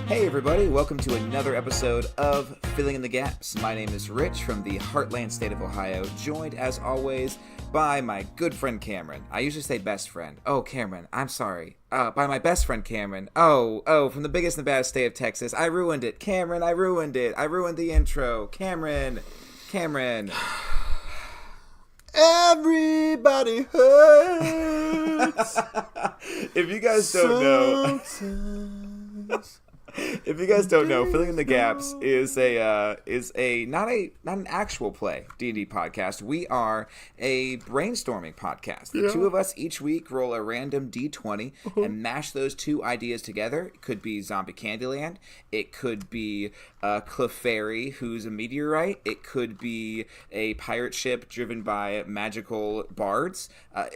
Hey everybody, welcome to another episode of Filling in the Gaps. My name is Rich from the Heartland state of Ohio, joined as always by my good friend Cameron. I usually say best friend. Oh, Cameron, I'm sorry. By my best friend Cameron. Oh, from the biggest and baddest state of Texas. I ruined it. Cameron, I ruined it. I ruined the intro. Cameron. Everybody hurts. If you guys don't know, Filling in the Gaps is not an actual play D&D podcast. We are a brainstorming podcast. The two of us each week roll a random D20 and mash those two ideas together. It could be Zombie Candyland. It could be Clefairy, who's a meteorite. It could be a pirate ship driven by magical bards.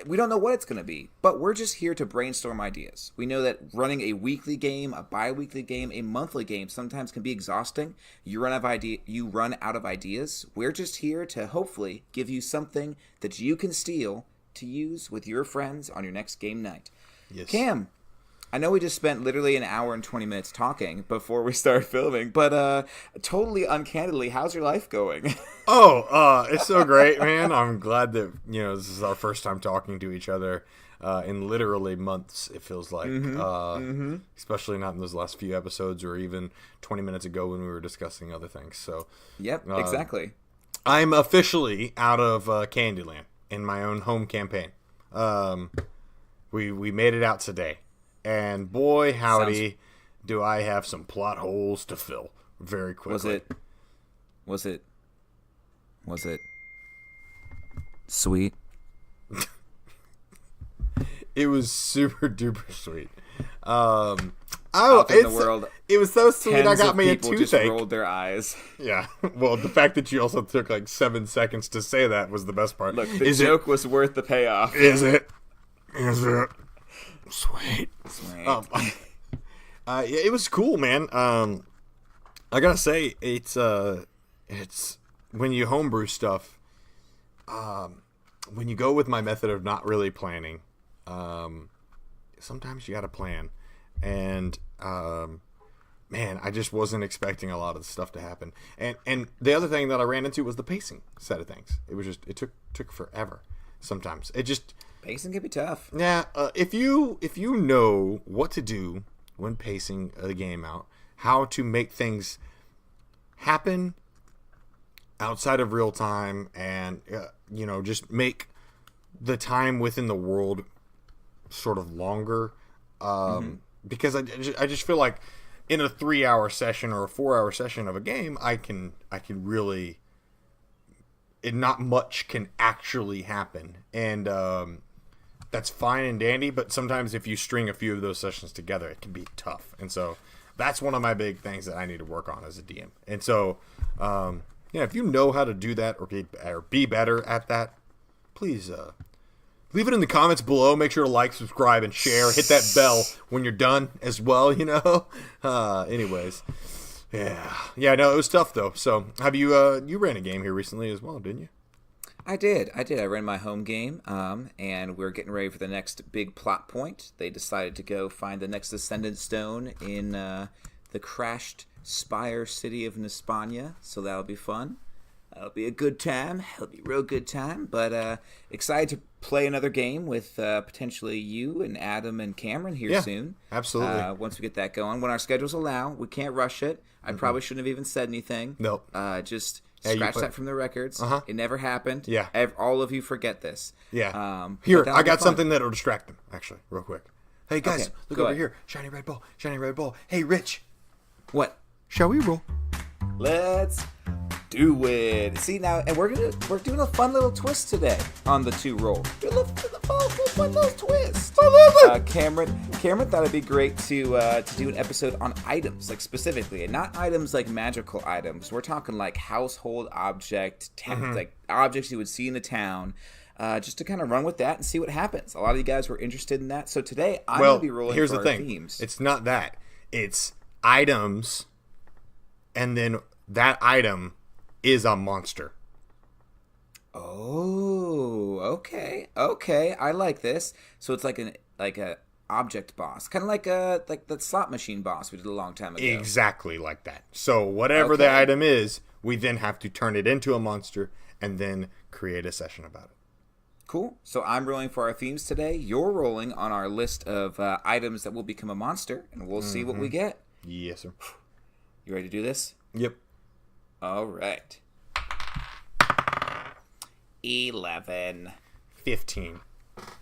We don't know what it's going to be, but we're just here to brainstorm ideas. We know that running a weekly game, a bi-weekly game, a monthly game sometimes can be exhausting. You run out of ideas. We're just here to hopefully give you something that you can steal to use with your friends on your next game night. Yes. Cam, I know we just spent literally an hour and 20 minutes talking before we started filming, but totally uncandidly, how's your life going? It's so great, man. I'm glad that, this is our first time talking to each other in literally months, it feels like. Especially not in those last few episodes or even 20 minutes ago when we were discussing other things. So, yep, exactly. I'm officially out of Candyland in my own home campaign. We made it out today. And boy, howdy, do I have some plot holes to fill very quickly. Was it sweet? It was super duper sweet. It was so sweet. I got me a toothache. Just rolled their eyes. Yeah. Well, the fact that you also took like 7 seconds to say that was the best part. Look, the joke was worth the payoff. Is it? Sweet. Yeah, it was cool, man. I gotta say, it's when you homebrew stuff. When you go with my method of not really planning, sometimes you gotta plan, and man, I just wasn't expecting a lot of the stuff to happen. And the other thing that I ran into was the pacing side of things. It was just it took forever. Sometimes pacing can be tough. Yeah, if you know what to do when pacing a game out, how to make things happen outside of real time, and just make the time within the world sort of longer. Because I just feel like in a 3-hour session or a 4-hour session of a game, I can really. Not much can actually happen, and that's fine and dandy, but sometimes if you string a few of those sessions together, it can be tough. And so that's one of my big things that I need to work on as a DM. And so if you know how to do that or be better at that, please leave it in the comments below. Make sure to like, subscribe, and share. Hit that bell when you're done as well, anyways. Yeah, no, it was tough though. So, have you ran a game here recently as well, didn't you? I did. I ran my home game, and we're getting ready for the next big plot point. They decided to go find the next Ascendant Stone in the crashed spire city of Nispania, so that'll be fun. That'll be a good time. It'll be a real good time, but excited to play another game with potentially you and Adam and Cameron here soon. Absolutely. Once we get that going. When our schedules allow, we can't rush it. I probably shouldn't have even said anything. Nope. Just scratch that from the records. It never happened. Yeah. All of you forget this. Yeah. Here, I got something that'll distract them, actually, real quick. Hey, guys, look over here. Shiny red ball. Hey, Rich. What? Shall we roll? Let's do it. See now, and we're doing a fun little twist today on the 2 roll. Do a fun little twist. Cameron thought it'd be great to do an episode on items, like specifically, and not items like magical items. We're talking like household object, like objects you would see in the town. Just to kind of run with that and see what happens. A lot of you guys were interested in that, so today I'm going to be rolling here's for the our thing. themes. It's not that. It's items, and then that item is a monster. Oh, okay. I like this. So it's like a object boss, kind of like the slot machine boss we did a long time ago. Exactly like that. So whatever the item is, we then have to turn it into a monster and then create a session about it. Cool. So I'm rolling for our themes today. You're rolling on our list of items that will become a monster, and we'll see what we get. Yes, sir. You ready to do this? Yep. All right. 11. 15.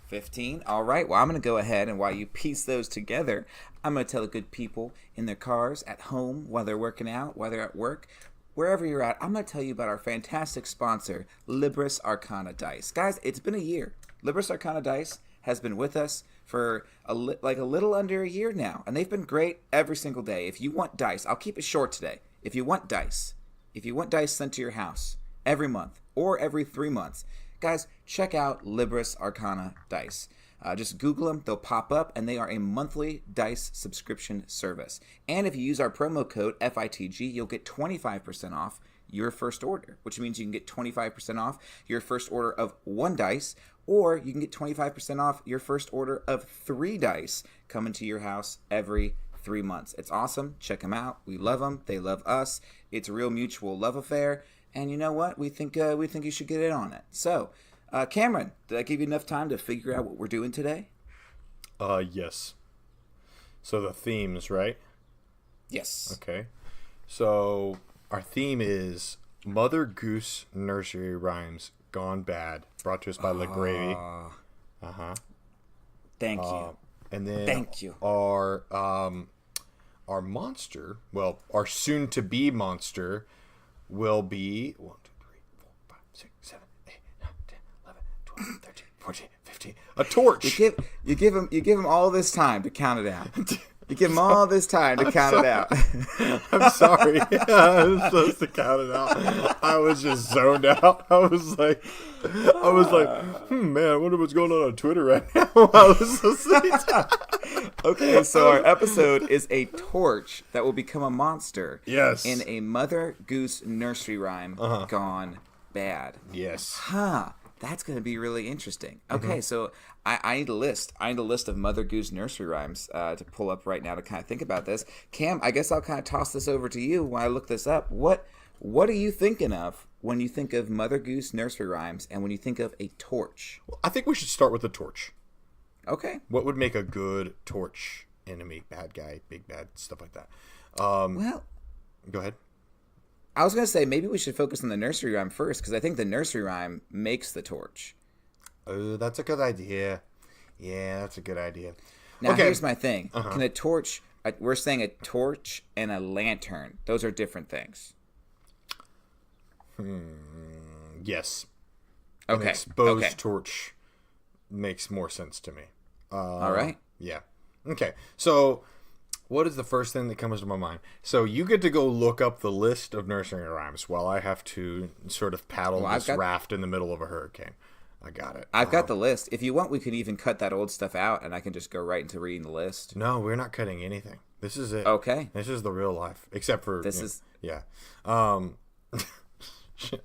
15. All right. Well, I'm going to go ahead, and while you piece those together, I'm going to tell the good people in their cars, at home, while they're working out, while they're at work, wherever you're at, I'm going to tell you about our fantastic sponsor, Libris Arcana Dice. Guys, it's been a year. Libris Arcana Dice has been with us for a little under a year now, and they've been great every single day. If you want dice, I'll keep it short today. If you want dice sent to your house every month or every 3 months, guys, check out Libris Arcana Dice. Just Google them. They'll pop up, and they are a monthly dice subscription service. And if you use our promo code FITG, you'll get 25% off your first order, which means you can get 25% off your first order of 1 dice, or you can get 25% off your first order of 3 dice coming to your house every 3 months. It's awesome. Check them out. We love them. They love us. It's a real mutual love affair. And you know what? We think you should get in on it. So, Cameron, did I give you enough time to figure out what we're doing today? Yes. So the themes, right? Yes. Okay. So our theme is Mother Goose Nursery Rhymes Gone Bad, brought to us by LaGravy. Thank you. And then Thank you. Our monster, well, our soon-to-be monster will be 1, 2, 3, 4, 5, 6, 7, 8, 9, 10, 11, 12, 13, 14, 15. A torch. You give him all this time to count it out. You give him all this time to count it out. I'm sorry. I was supposed to count it out. I was just zoned out. I was like, man, I wonder what's going on Twitter right now. I was listening to... Okay, so our episode is a torch that will become a monster. Yes. In a Mother Goose nursery rhyme gone bad. Yes. That's going to be really interesting. Okay, so I need a list. I need a list of Mother Goose nursery rhymes to pull up right now to kind of think about this. Cam, I guess I'll kind of toss this over to you while I look this up. What are you thinking of when you think of Mother Goose nursery rhymes and when you think of a torch? Well, I think we should start with the torch. Okay. What would make a good torch enemy, bad guy, big bad, stuff like that? Well, go ahead. I was going to say maybe we should focus on the nursery rhyme first because I think the nursery rhyme makes the torch. Oh, that's a good idea. Yeah, that's a good idea. Now, okay. Here's my thing. Can a torch... We're saying a torch and a lantern. Those are different things. Yes. Okay. An exposed torch makes more sense to me. All right. Yeah. Okay. So, what is the first thing that comes to my mind? So, you get to go look up the list of nursery rhymes while I have to sort of paddle this raft in the middle of a hurricane. I got it. I've got the list. If you want, we could even cut that old stuff out, and I can just go right into reading the list. No, we're not cutting anything. This is it. Okay. This is the real life, except for this is. Yeah.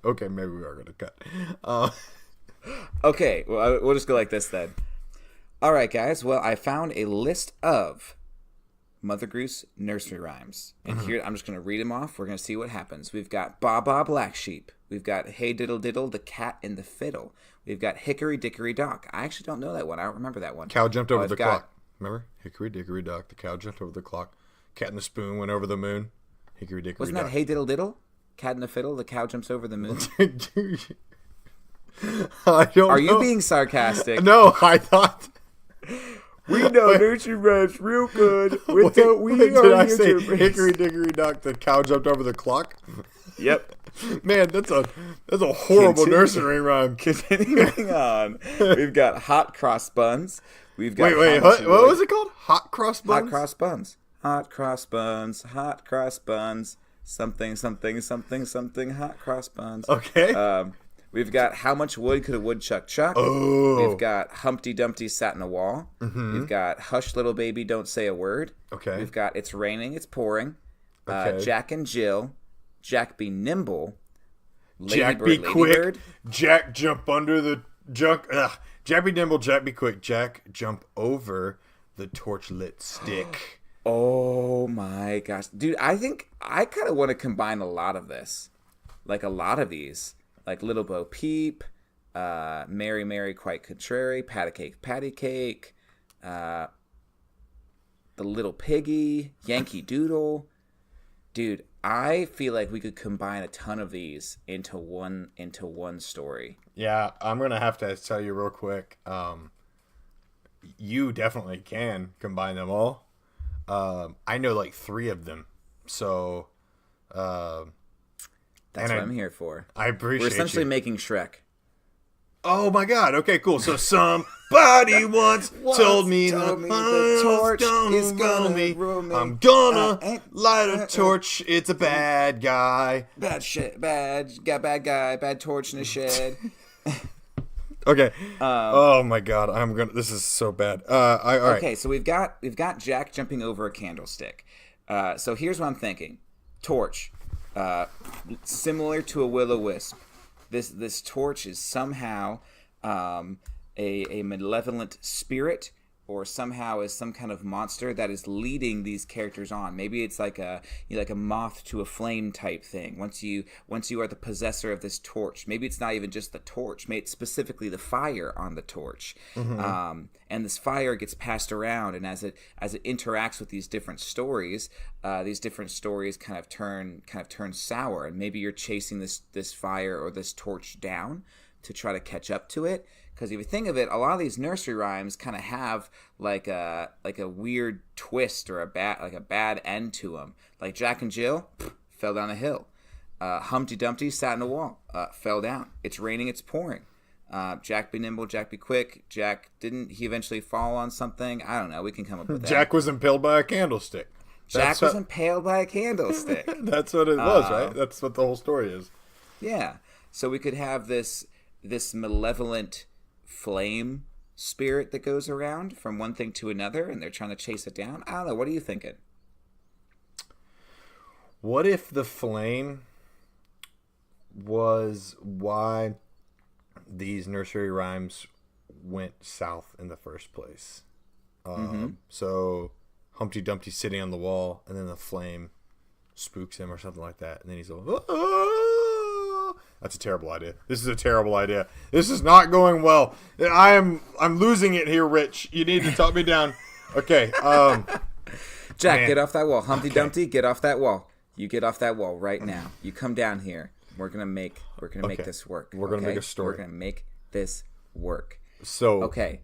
Okay, maybe we are going to cut. Okay, well, we'll just go like this then. All right, guys. Well, I found a list of Mother Goose nursery rhymes, and here I'm just going to read them off. We're going to see what happens. We've got Ba Ba Black Sheep. We've got Hey Diddle Diddle, the Cat and the Fiddle. We've got Hickory Dickory Dock. I actually don't know that one. I don't remember that one. Cow jumped over the clock. Remember? Hickory Dickory Dock. The cow jumped over the clock. Cat and the spoon went over the moon. Hickory Dickory Wasn't Dock. that Hey Diddle Diddle? Cat and the Fiddle, the cow jumps over the moon. I don't know. Are you being sarcastic? No, I thought... We know nursery rhymes real good. Did I say Hickory Dickory Dock, the cow jumped over the clock? Yep. Man, that's a horrible nursery rhyme. Continuing on. We've got Hot Cross Buns. We've got what was it called? Hot Cross Buns? Hot Cross Buns. Hot Cross Buns. Hot Cross Buns. Something, something, something, something. Hot Cross Buns. Okay. We've got How Much Wood Could a Woodchuck Chuck? Oh. We've got Humpty Dumpty Sat in a Wall. We've got Hush Little Baby Don't Say a Word. Okay. We've got It's Raining, It's Pouring. Okay. Jack and Jill. Jack be nimble. Jack be quick. Jack jump under the junk. Jack be nimble. Jack be quick. Jack jump over the torch lit stick. Oh my gosh. Dude, I think I kind of want to combine a lot of this. Like a lot of these. Like Little Bo Peep, Mary Mary Quite Contrary, Patty Cake, The Little Piggy, Yankee Doodle. Dude, I feel like we could combine a ton of these into one story. Yeah, I'm going to have to tell you real quick. You definitely can combine them all. I know like 3 of them. So, that's what I'm here for. I appreciate We're essentially making Shrek. Oh my God. Okay, cool. So somebody once told me the torch is gonna me. I'm gonna light a torch. It's a bad guy. Bad shit. Bad guy. Bad torch in a shed. Okay. Oh my God. This is so bad. All right. Okay. So we've got Jack jumping over a candlestick. So here's what I'm thinking. Torch. Similar to a will-o-wisp. This torch is somehow a malevolent spirit, or somehow is some kind of monster that is leading these characters on. Maybe it's like a moth to a flame type thing. Once you are the possessor of this torch, maybe it's not even just the torch. Maybe it's specifically the fire on the torch. Mm-hmm. And this fire gets passed around, and as it interacts with these different stories kind of turn sour. And maybe you're chasing this fire or this torch down to try to catch up to it. Because if you think of it, a lot of these nursery rhymes kind of have like a weird twist or a bad end to them. Like Jack and Jill fell down a hill. Humpty Dumpty sat in a wall, fell down. It's raining, it's pouring. Jack be nimble, Jack be quick. Didn't he eventually fall on something? I don't know. We can come up with that. Jack was impaled by a candlestick. Jack was impaled by a candlestick. That's what it was, right? That's what the whole story is. Yeah. So we could have this malevolent flame spirit that goes around from one thing to another, and they're trying to chase it down. I don't know. What are you thinking? What if the flame was why these nursery rhymes went south in the first place? So Humpty Dumpty's sitting on the wall, and then the flame spooks him or something like that, and then he's like, "Ah!" That's a terrible idea. This is a terrible idea. This is not going well. I'm losing it here, Rich. You need to talk me down. Okay. Jack, man. Get off that wall. Humpty Dumpty, get off that wall. You get off that wall right now. You come down here. We're gonna make this work. We're gonna make a story. We're gonna make this work. So okay.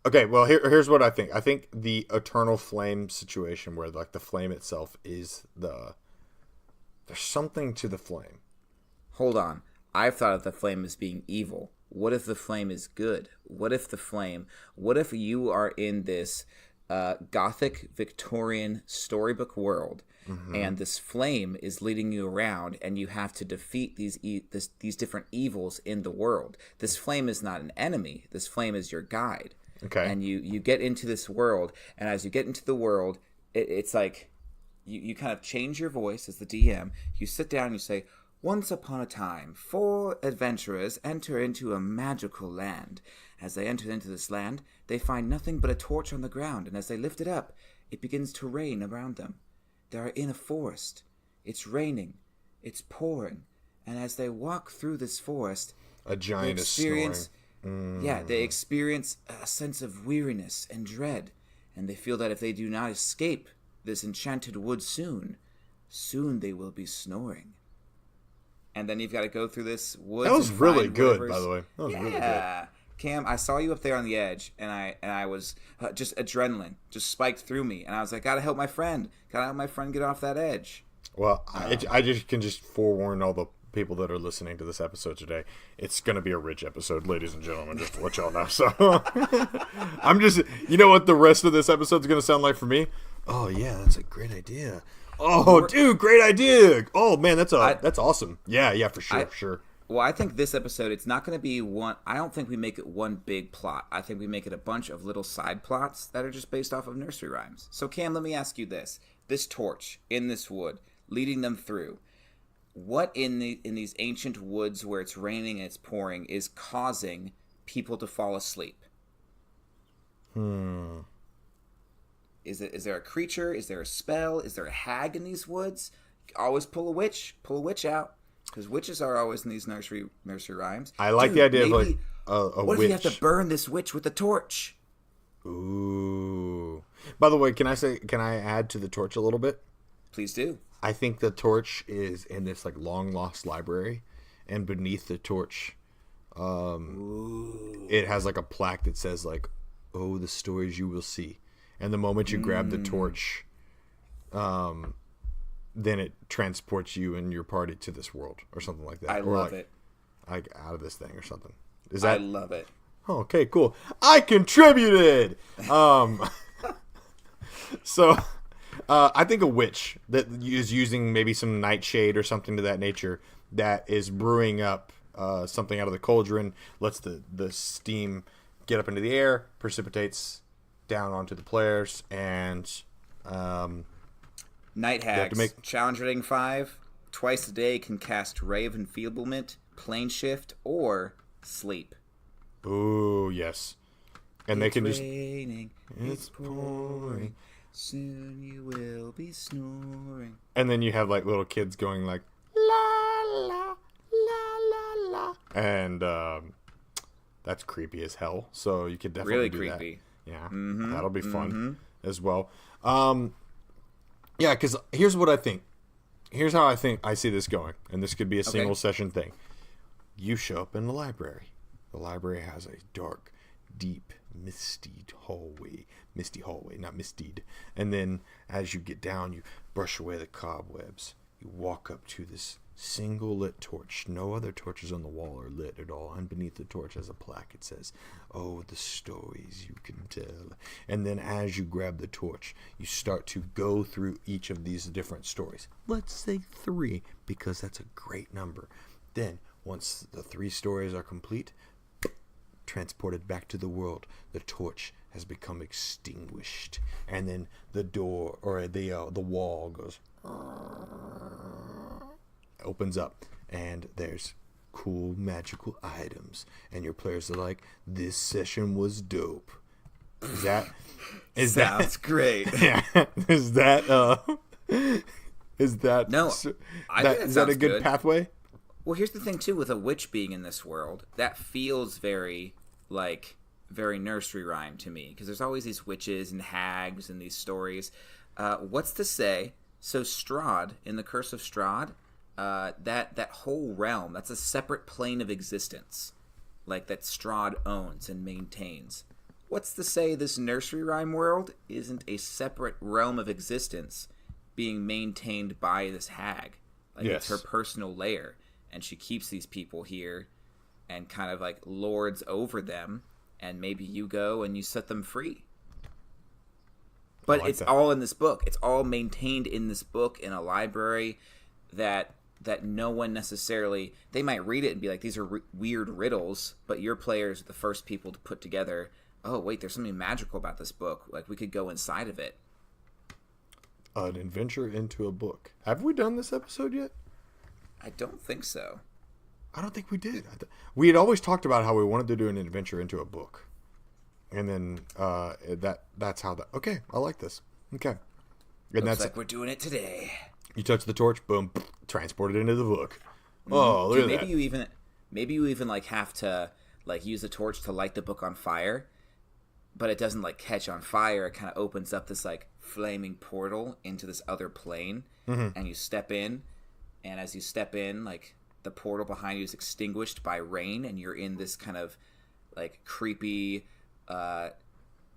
Well, here's what I think. I think the eternal flame situation, where like the flame itself is there's something to the flame. Hold on. I've thought of the flame as being evil. What if the flame is good? What if you are in this Gothic Victorian storybook world, and this flame is leading you around, and you have to defeat these different evils in the world. This flame is not an enemy. This flame is your guide. Okay. And you get into this world, and as you get into the world, it's like you kind of change your voice as the DM. You sit down and you say, "Once upon a time, 4 adventurers enter into a magical land. As they enter into this land, they find nothing but a torch on the ground, and as they lift it up, it begins to rain around them. They are in a forest. It's raining. It's pouring. And as they walk through this forest, a giant is snoring. Yeah, they experience a sense of weariness and dread, and they feel that if they do not escape this enchanted wood soon they will be snoring." And then you've got to go through this woods. That was really good, by the way. That was really good. Cam, I saw you up there on the edge, and I was just adrenaline just spiked through me, and I was like, gotta help my friend. Gotta help my friend get off that edge. Well, I just can forewarn all the people that are listening to this episode today. It's going to be a rich episode, ladies and gentlemen, just to let y'all know. So I'm just, you know what the rest of this episode's going to sound like for me? Oh yeah, that's a great idea. Oh, dude, great idea. Oh, man, that's awesome. Yeah, for sure. Well, I think this episode, it's not going to be one. I don't think we make it one big plot. I think we make it a bunch of little side plots that are just based off of nursery rhymes. So, Cam, let me ask you this. This torch in this wood, leading them through, what in these ancient woods where it's raining and it's pouring is causing people to fall asleep? Is there a creature? Is there a spell? Is there a hag in these woods? Always pull a witch. Pull a witch out. Because witches are always in these nursery rhymes. I like the idea of like a what witch. if you have to burn this witch with a torch? Ooh. By the way, can I add to the torch a little bit? Please do. I think the torch is in this like long lost library, and beneath the torch, it has like a plaque that says like, "Oh, the stories you will see." And the moment you grab the torch, then it transports you and your party to this world or something like that. I love it. Like out of this thing or something. Is that? I love it. Oh, okay, cool. I contributed. So, I think a witch that is using maybe some nightshade or something to that nature that is brewing up something out of the cauldron, lets the steam get up into the air, precipitates down onto the players, and Night hags. Challenge rating 5. Twice a day can cast Ray of Enfeeblement, Plane Shift, or Sleep. Ooh, yes. And it's they can raining, it's pouring. Soon you will be snoring. And then you have like little kids going like la la la la la, and that's creepy as hell. So you could definitely really do creepy. That. Yeah, that'll be fun as well. Yeah, because here's what I think. Here's how I think I see this going, and this could be a single session thing. You show up in the library. The library has a dark, deep, misty hallway, not misty. And then as you get down, you brush away the cobwebs. You walk up to this single lit torch. No other torches on the wall are lit at all. And beneath the torch has a plaque. It says, "Oh, the stories you can tell." And then as you grab the torch, you start to go through each of these different stories. Let's say 3, because that's a great number. Then, once the 3 stories are complete, transported back to the world, the torch has become extinguished, and then the door or the wall goes, opens up, and there's cool magical items, and your players are like, "This session was dope." Sounds great. Yeah. Is that No, I think is that a good pathway? Well, here's the thing too, with a witch being in this world, that feels very nursery rhyme to me, because there's always these witches and hags in these stories. What's to say? So Strahd, in the Curse of Strahd, that whole realm, that's a separate plane of existence, like that Strahd owns and maintains. What's to say this nursery rhyme world isn't a separate realm of existence being maintained by this hag? Like, yes. It's her personal lair, and she keeps these people here and kind of like lords over them, and maybe you go and you set them free. But like it's all in this book. It's all maintained in this book in a library that no one necessarily... They might read it and be like, these are weird riddles, but your players are the first people to put together, oh, wait, there's something magical about this book. Like, we could go inside of it. An adventure into a book. Have we done this episode yet? I don't think so. I don't think we did. We had always talked about how we wanted to do an adventure into a book. And then that's how that... Okay, I like this. Okay. And Looks like we're doing it today. You touch the torch, boom, transported into the book. Oh, look at that. Maybe you even like have to like use the torch to light the book on fire, but it doesn't like catch on fire. It kind of opens up this like flaming portal into this other plane, and you step in, and as you step in, like the portal behind you is extinguished by rain, and you're in this kind of like creepy,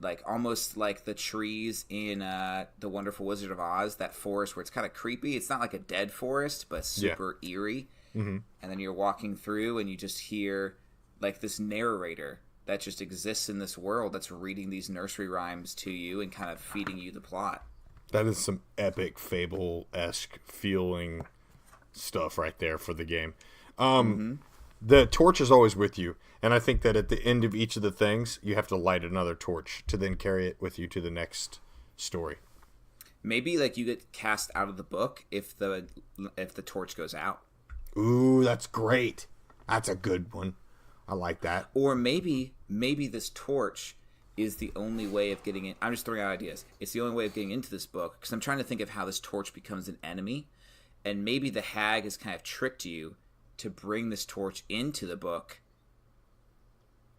like almost like the trees in The Wonderful Wizard of Oz, that forest where it's kind of creepy. It's not like a dead forest, but super eerie. And then you're walking through and you just hear like this narrator that just exists in this world that's reading these nursery rhymes to you and kind of feeding you the plot. That is some epic Fable-esque feeling stuff right there for the game. The torch is always with you, and I think that at the end of each of the things, you have to light another torch to then carry it with you to the next story. Maybe like you get cast out of the book if the torch goes out. Ooh, that's great. That's a good one. I like that. Or maybe this torch is the only way of getting in. I'm just throwing out ideas. It's the only way of getting into this book because I'm trying to think of how this torch becomes an enemy, and maybe the hag has kind of tricked you to bring this torch into the book,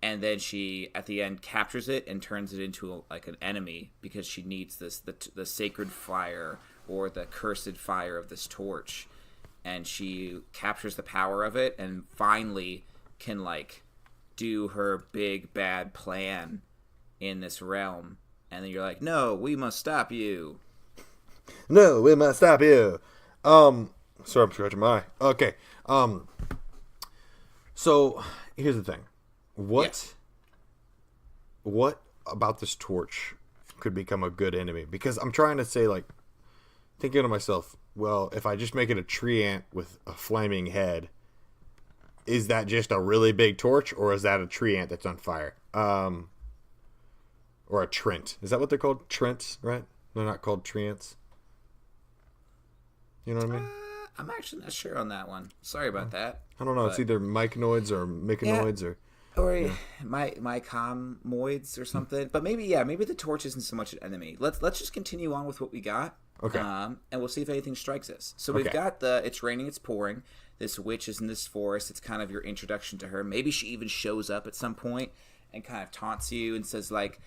and then she at the end captures it and turns it into like an enemy because she needs the sacred fire or the cursed fire of this torch, and she captures the power of it and finally can like do her big bad plan in this realm, and then you're like, no, we must stop you. No, we must stop you. Sorry, I'm scratching my eye. Okay. So here's the thing. What about this torch could become a good enemy? Because I'm trying to say, like, thinking to myself, well, if I just make it a tree ant with a flaming head, is that just a really big torch, or is that a tree ant that's on fire? Or a Trent. Is that what they're called? Trents, right? They're not called tree ants. You know what I mean? I'm actually not sure on that one. Sorry about that. I don't know. But it's either myconoids or myconoids or mycomoids or something. But maybe the torch isn't so much an enemy. Let's just continue on with what we got. Okay. And we'll see if anything strikes us. So we've got it's raining, it's pouring. This witch is in this forest. It's kind of your introduction to her. Maybe she even shows up at some point and kind of taunts you and says like,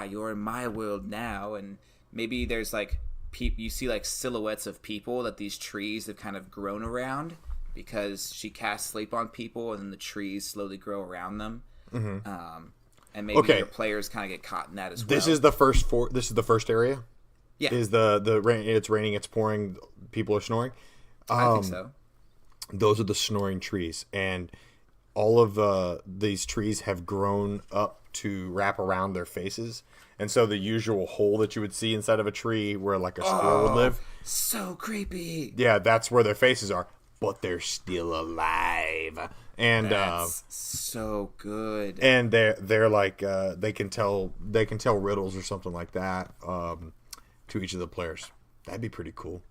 you're in my world now. And maybe there's like you see like silhouettes of people that these trees have kind of grown around because she casts sleep on people, and then the trees slowly grow around them. Mm-hmm. And maybe your players kind of get caught in that as well. This is the first This is the first area. Yeah. Is the rain? It's raining. It's pouring. People are snoring. I think so. Those are the snoring trees, and all of these trees have grown up to wrap around their faces. And so the usual hole that you would see inside of a tree where like a squirrel would live. So creepy. Yeah, that's where their faces are. But they're still alive. And that's so good. And they're like they can tell riddles or something like that to each of the players. That'd be pretty cool.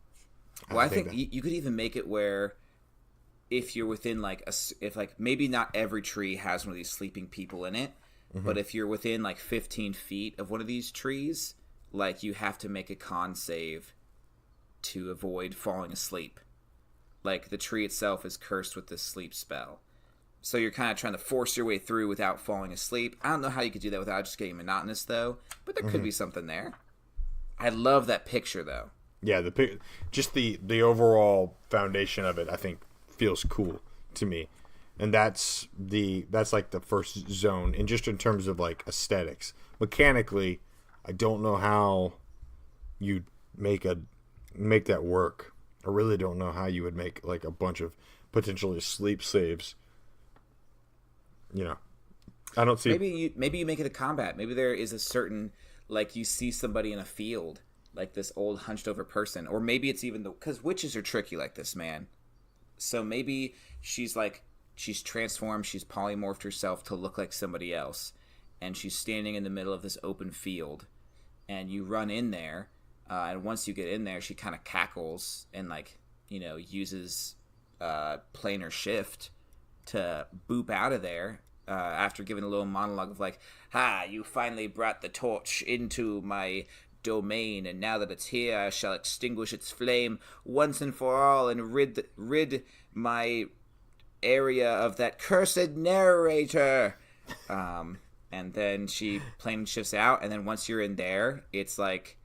Well, I think you could even make it where if you're within if maybe not every tree has one of these sleeping people in it, mm-hmm. but if you're within like 15 feet of one of these trees, like you have to make a con save to avoid falling asleep. Like the tree itself is cursed with this sleep spell. So you're kind of trying to force your way through without falling asleep. I don't know how you could do that without just getting monotonous though, but there could be something there. I love that picture though. Yeah, just the overall foundation of it, I think, feels cool to me, and that's like the first zone. And just in terms of like aesthetics, mechanically, I don't know how you make that work. I really don't know how you would make like a bunch of potentially sleep saves. You know, I don't see. Maybe you make it a combat. Maybe there is a certain like you see somebody in a field. Like this old hunched over person, or maybe it's even because witches are tricky like this, man. So maybe she's transformed, she's polymorphed herself to look like somebody else, and she's standing in the middle of this open field, and you run in there, and once you get in there, she kind of cackles and uses planar shift to boop out of there after giving a little monologue of like, you finally brought the torch into my domain, and now that it's here, I shall extinguish its flame once and for all and rid my area of that cursed narrator. And then she plane shifts out, and then once you're in there, it's like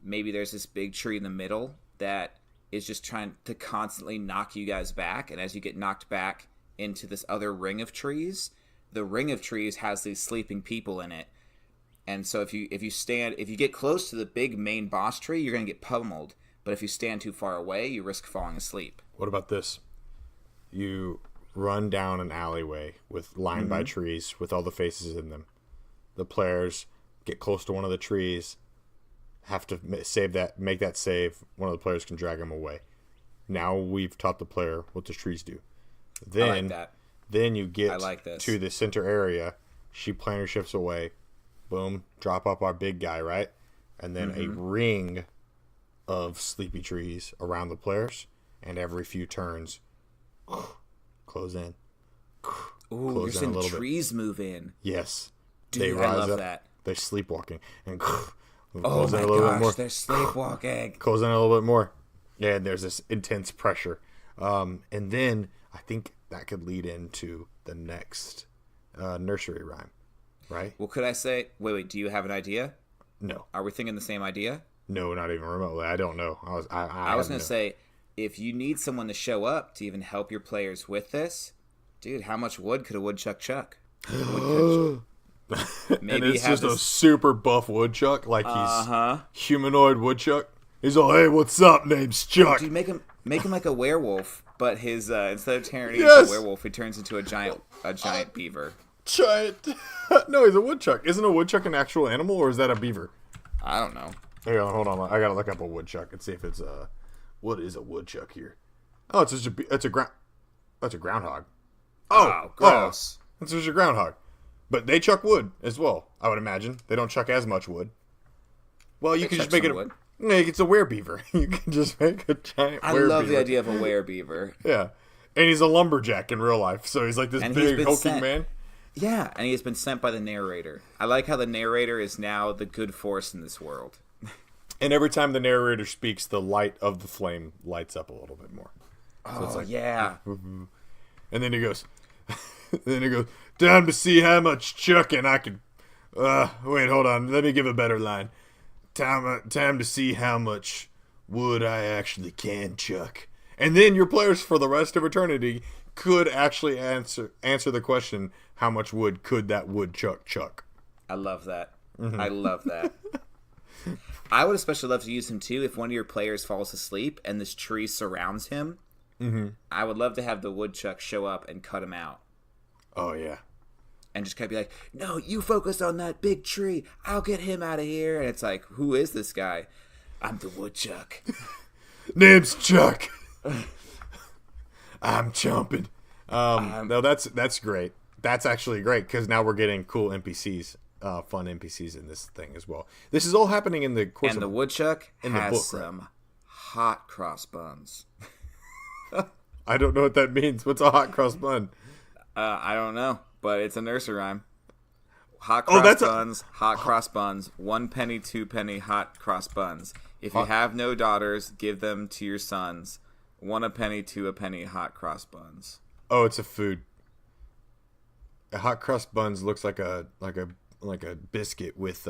maybe there's this big tree in the middle that is just trying to constantly knock you guys back, and as you get knocked back into this other ring of trees, the ring of trees has these sleeping people in it. And so if you get close to the big main boss tree, you're going to get pummeled. But if you stand too far away, you risk falling asleep. What about this? You run down an alleyway lined by trees with all the faces in them. The players get close to one of the trees, have to make that save. One of the players can drag them away. Now we've taught the player what the trees do. Then, I like that. Then you get to the center area. She planar shifts away. Boom, drop up our big guy, right? And then a ring of sleepy trees around the players, and every few turns, close in. Ooh, you're seeing the trees move in. Yes. Dude, I love that. they're sleepwalking, and Oh my gosh, they're sleepwalking. Close in a little bit more. Yeah, and there's this intense pressure. And then I think that could lead into the next nursery rhyme, right? Well, could I say, wait, do you have an idea? No. Are we thinking the same idea? No, not even remotely. I don't know. I was going to say, if you need someone to show up to even help your players with this, dude, how much wood could a woodchuck chuck? Maybe and it's just a super buff woodchuck, like he's humanoid woodchuck. He's all, hey, what's up? Name's Chuck. Dude, make him like a werewolf, but his instead of turning into a werewolf, he turns into a giant beaver. Giant? No, he's a woodchuck. Isn't a woodchuck an actual animal, or is that a beaver? I don't know. Hang on, hold on. I gotta look up a woodchuck and see if it's what is a woodchuck here? Oh, it's a groundhog. Oh, gross. That's just a groundhog. But they chuck wood as well, I would imagine. They don't chuck as much wood. Well, you can just make it wood. No, it's a werebeaver. You can just make a giant werebeaver. I love the idea of a werebeaver. Yeah. And he's a lumberjack in real life, so he's like this big, hulking man. Yeah, and he has been sent by the narrator. I like how the narrator is now the good force in this world. And every time the narrator speaks, the light of the flame lights up a little bit more. So it's like, yeah. And then he goes, time to see how much chucking I can. Wait, hold on. Let me give a better line. Time to see how much wood I actually can chuck. And then your players for the rest of eternity could actually answer the question, how much wood could that woodchuck chuck? I love that. Mm-hmm. I love that. I would especially love to use him too if one of your players falls asleep and this tree surrounds him. Mm-hmm. I would love to have the woodchuck show up and cut him out. Oh, yeah. And just kind of be like, no, you focus on that big tree. I'll get him out of here. And it's like, who is this guy? I'm the woodchuck. Name's Chuck. I'm chomping. No, that's great. That's actually great because now we're getting cool NPCs, fun NPCs in this thing as well. This is all happening in the course and the woodchuck has some hot cross buns. I don't know what that means. What's a hot cross bun? I don't know, but it's a nursery rhyme. Hot cross buns, hot cross buns, 1 penny, 2 penny, hot cross buns. If you have no daughters, give them to your sons. 1 a penny, 2 a penny, hot cross buns. Oh, it's a food. A hot cross buns looks like a biscuit with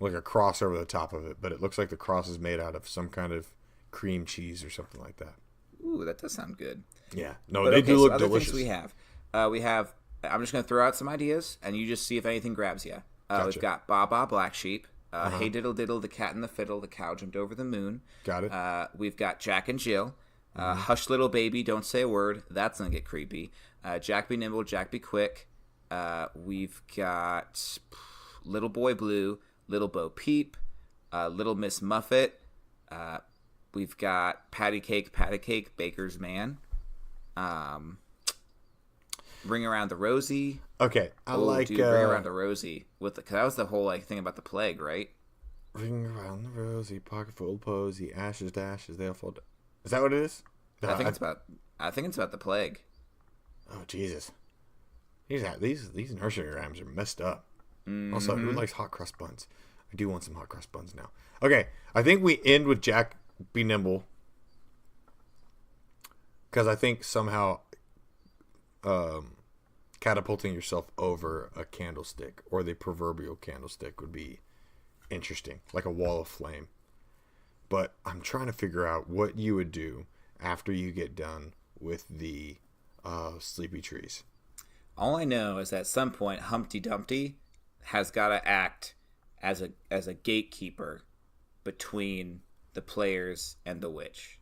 like a cross over the top of it, but it looks like the cross is made out of some kind of cream cheese or something like that. Ooh, that does sound good. Yeah, no, but they do look delicious. We have. I'm just gonna throw out some ideas, and you just see if anything grabs you. Gotcha. We've got Baba Black Sheep. Hey Diddle Diddle, the cat and the fiddle, the cow jumped over the moon. Got it. We've got Jack and Jill. Hush little baby, don't say a word. That's gonna get creepy. Jack be nimble, Jack be quick. We've got Little Boy Blue, Little Bo Peep, Little Miss Muffet. We've got Patty Cake, Baker's Man. Ring Around the Rosie. Okay, Ring Around the Rosie because that was the whole thing about the plague, right? Ring around the Rosie, pocket full of posy, ashes to ashes, they all fall down. Is that what it is? No, I think it's about the plague. Oh Jesus! These nursery rhymes are messed up. Mm-hmm. Also, who likes hot cross buns? I do want some hot cross buns now. Okay, I think we end with Jack be nimble because I think somehow catapulting yourself over a candlestick or the proverbial candlestick would be interesting, like a wall of flame. But I'm trying to figure out what you would do after you get done with the sleepy trees. All I know is that at some point Humpty Dumpty has got to act as a gatekeeper between the players and the witch.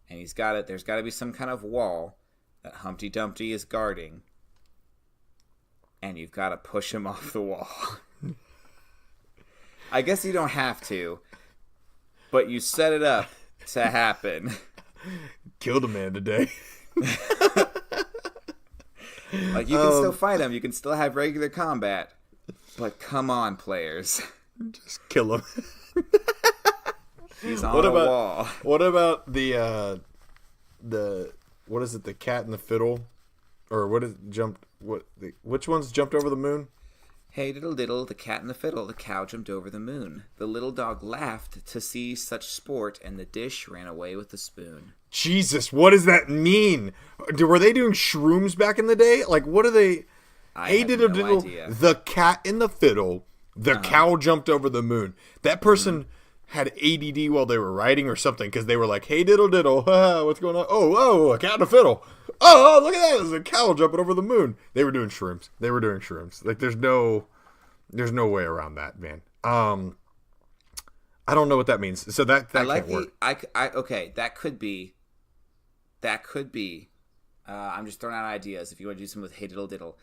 And there's got to be some kind of wall that Humpty Dumpty is guarding. And you've got to push him off the wall. I guess you don't have to, but you set it up to happen. Killed a man today. Like, you can still fight him. You can still have regular combat. But come on, players. Just kill him. He's on a wall. What about the what is it? The cat and the fiddle, or what is jumped? Which one's jumped over the moon? Hey diddle diddle, the cat and the fiddle, the cow jumped over the moon. The little dog laughed to see such sport, and the dish ran away with the spoon. Jesus, what does that mean? Were they doing shrooms back in the day? Like, what are they? I have no idea. The cat and the fiddle, the cow jumped over the moon. That person had ADD while they were writing or something, because they were like, hey diddle diddle, what's going on? Oh, a cat and a fiddle. Oh, look at that, there's a cow jumping over the moon. They were doing shrooms. Like, there's no way around that, man. I don't know what that means. So that I like can't work. Okay, that could be. I'm just throwing out ideas. If you want to do something with hey diddle diddle,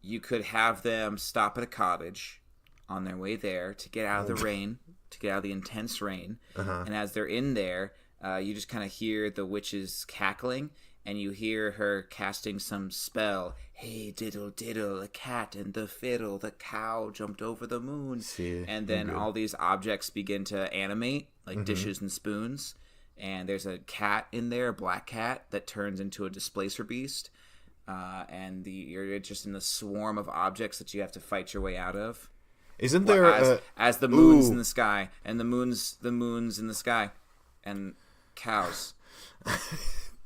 you could have them stop at a cottage on their way there to get out of the rain, to get out of the intense rain. And as they're in there, you just kind of hear the witches cackling, and you hear her casting some spell. Hey diddle diddle, the cat and the fiddle, the cow jumped over the moon. And then all these objects begin to animate, like dishes and spoons. And there's a cat in there, a black cat, that turns into a displacer beast. And you're just in the swarm of objects that you have to fight your way out of. Isn't there as the moon's in the sky, and the moon's in the sky, and cows.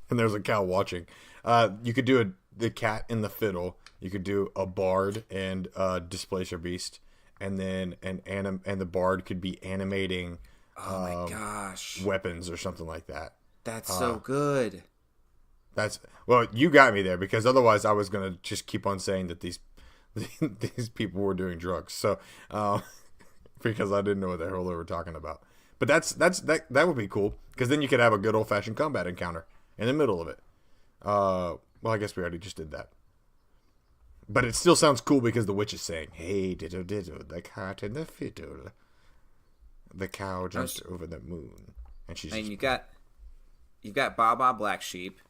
And there's a cow watching. You could do the cat and the fiddle. You could do a bard and a displacer beast, and then and the bard could be animating. Oh my gosh! Weapons or something like that. That's so good. Well, you got me there, because otherwise I was gonna just keep on saying that these people were doing drugs. So because I didn't know what the hell they were talking about. But that would be cool, because then you could have a good old fashioned combat encounter in the middle of it. Well, I guess we already just did that. But it still sounds cool because the witch is saying, hey diddle diddle, the cat and the fiddle, the cow jumped over the moon. And you've got Baba Black Sheep.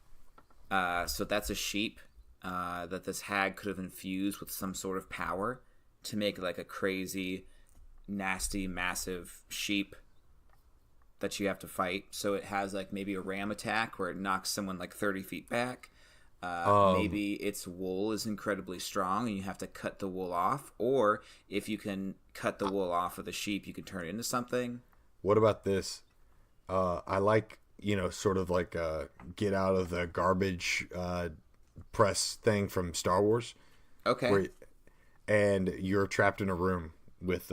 So that's a sheep that this hag could have infused with some sort of power to make like a crazy, nasty, massive sheep that you have to fight. So it has like maybe a ram attack where it knocks someone like 30 feet back. Maybe its wool is incredibly strong and you have to cut the wool off. Or if you can cut the wool off of the sheep, you can turn it into something. What about this? I like, sort of like get out of the garbage press thing from Star Wars. Okay. And you're trapped in a room with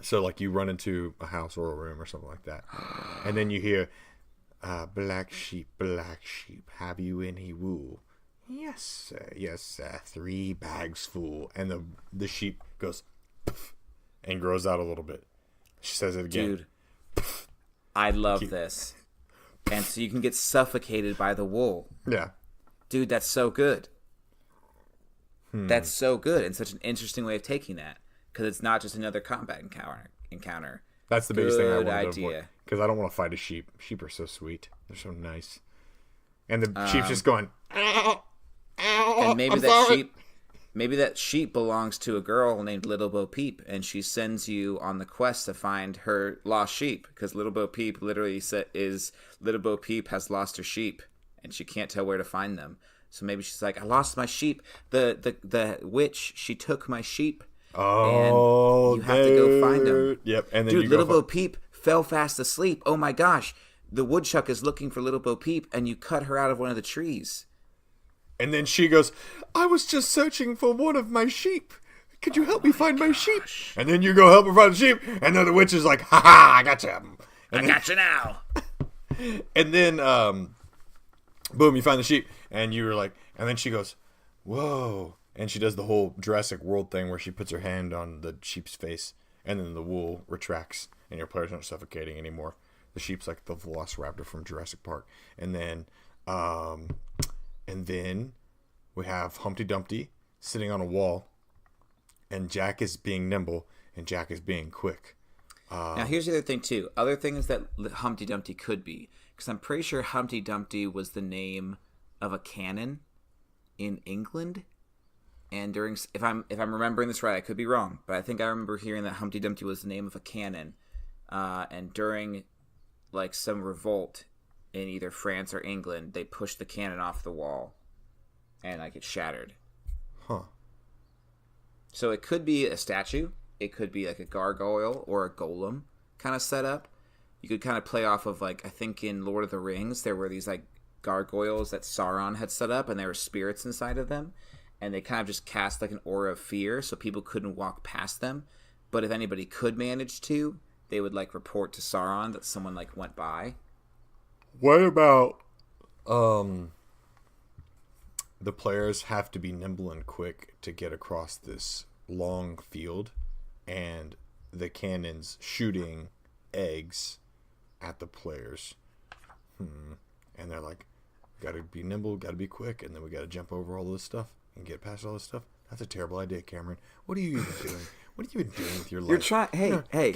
so like you run into a house or a room or something like that, and then you hear black sheep, have you any wool? Yes sir, 3 bags full. And the sheep goes and grows out a little bit. She says it again. Dude, I love this. And so you can get suffocated by the wool. Yeah. Dude, that's so good. That's so good, and such an interesting way of taking that, because it's not just another combat encounter. That's the biggest thing I want to idea. avoid, because I don't want to fight a sheep. Sheep are so sweet. They're so nice. And the sheep's just going, ow, ow, and maybe that sheep belongs to a girl named Little Bo Peep, and she sends you on the quest to find her lost sheep, because Little Bo Peep literally Little Bo Peep has lost her sheep, and she can't tell where to find them. So maybe she's like, I lost my sheep. The witch, she took my sheep. Oh, and you have to go find them. Yep. And then Dude, Little Bo Peep fell fast asleep. Oh my gosh. The woodchuck is looking for Little Bo Peep, and you cut her out of one of the trees. And then she goes, I was just searching for one of my sheep. Could you help me find my sheep? And then you go help her find the sheep. And then the witch is like, ha ha, I got you. I got you now. And then, boom, you find the sheep. And you're like, and then she goes, whoa. And she does the whole Jurassic World thing where she puts her hand on the sheep's face. And then the wool retracts. And your players aren't suffocating anymore. The sheep's like the velociraptor from Jurassic Park. And then we have Humpty Dumpty sitting on a wall. And Jack is being nimble. And Jack is being quick. Now, here's the other thing, too. Other things that Humpty Dumpty could be. Because I'm pretty sure Humpty Dumpty was the name of a cannon in England. And if I'm remembering this right, I could be wrong. But I think I remember hearing that Humpty Dumpty was the name of a cannon. And during like some revolt in either France or England, they pushed the cannon off the wall. And like it shattered. Huh. So it could be a statue. It could be like a gargoyle or a golem kind of setup. You could kind of play off of, like, I think in Lord of the Rings, there were these, like, gargoyles that Sauron had set up, and there were spirits inside of them. And they kind of just cast, like, an aura of fear, so people couldn't walk past them. But if anybody could manage to, they would, like, report to Sauron that someone, like, went by. What about the players have to be nimble and quick to get across this long field, and the cannons shooting eggs at the players. And they're like, gotta be nimble, gotta be quick, and then we gotta jump over all this stuff and get past all this stuff. That's a terrible idea, Cameron. What are you even doing? What are you even doing with your life? You're trying. Hey,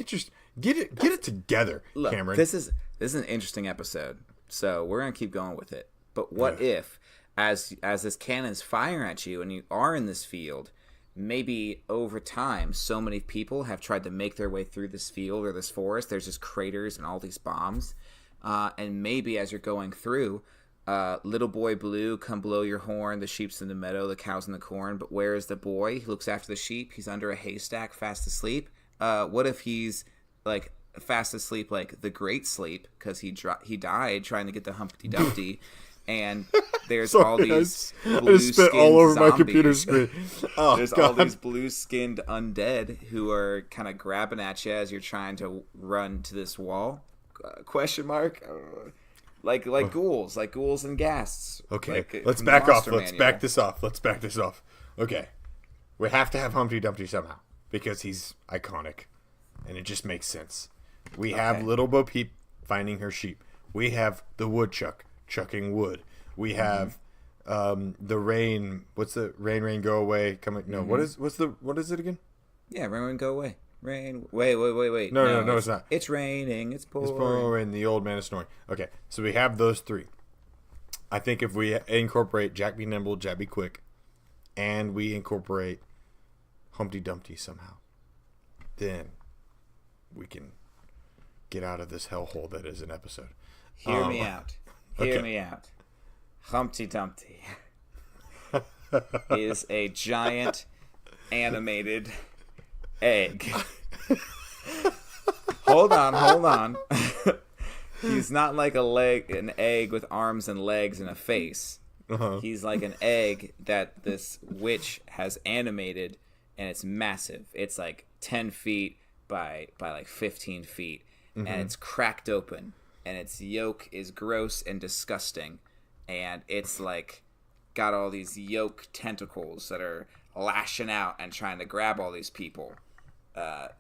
get it together, look, Cameron. This is an interesting episode, so we're gonna keep going with it. But what if, as this cannon's firing at you and you are in this field, maybe over time, so many people have tried to make their way through this field or this forest. There's just craters and all these bombs. And maybe as you're going through, little boy blue, come blow your horn. The sheep's in the meadow, the cow's in the corn. But where is the boy who looks after the sheep? He's under a haystack, fast asleep. What if he's, like, fast asleep, like the Great Sleep, because he died trying to get the Humpty Dumpty. And there's all these blue-skinned all over zombies. my computer screen. Oh, there's God. all these blue-skinned undead who are kind of grabbing at you as you're trying to run to this wall. Question mark? Like ghouls and ghasts. Okay, like, let's from the back off. Monster Let's Manual. back this off. Okay, we have to have Humpty Dumpty somehow because he's iconic, and it just makes sense. We have Little Bo Peep finding her sheep. We have the woodchuck chucking wood. We have the rain. What's the rain go away? Coming. No, what is it again? Yeah, rain go away. Rain. Wait. No, it's not. It's raining. It's pouring. It's pouring. The old man is snoring. Okay, so we have those three. I think if we incorporate Jack be nimble, Jack be quick, and we incorporate Humpty Dumpty somehow, then we can get out of this hellhole that is an episode. Hear me out. Hear me out. Humpty Dumpty is a giant animated egg. Hold on. He's not like an egg with arms and legs and a face. He's like an egg that this witch has animated, and it's massive. It's like 10 feet by like 15 feet, and it's cracked open, and its yolk is gross and disgusting, and it's like got all these yolk tentacles that are lashing out and trying to grab all these people.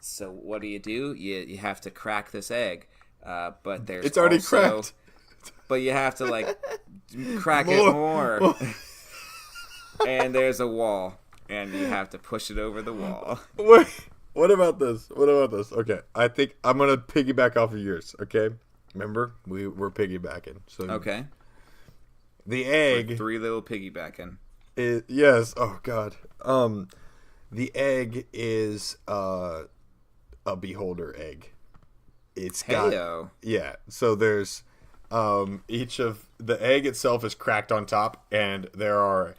So what do? You have to crack this egg, but it's already also, cracked. But you have to like crack it more. And there's a wall, and you have to push it over the wall. Wait, what about this? Okay, I think I'm gonna piggyback off of yours. Okay, remember we're piggybacking. So Okay. The egg. We're three little piggybacking. Yes. Oh God. The egg is a beholder egg. It's got Heyo. Yeah. So there's each of the egg itself is cracked on top, and there are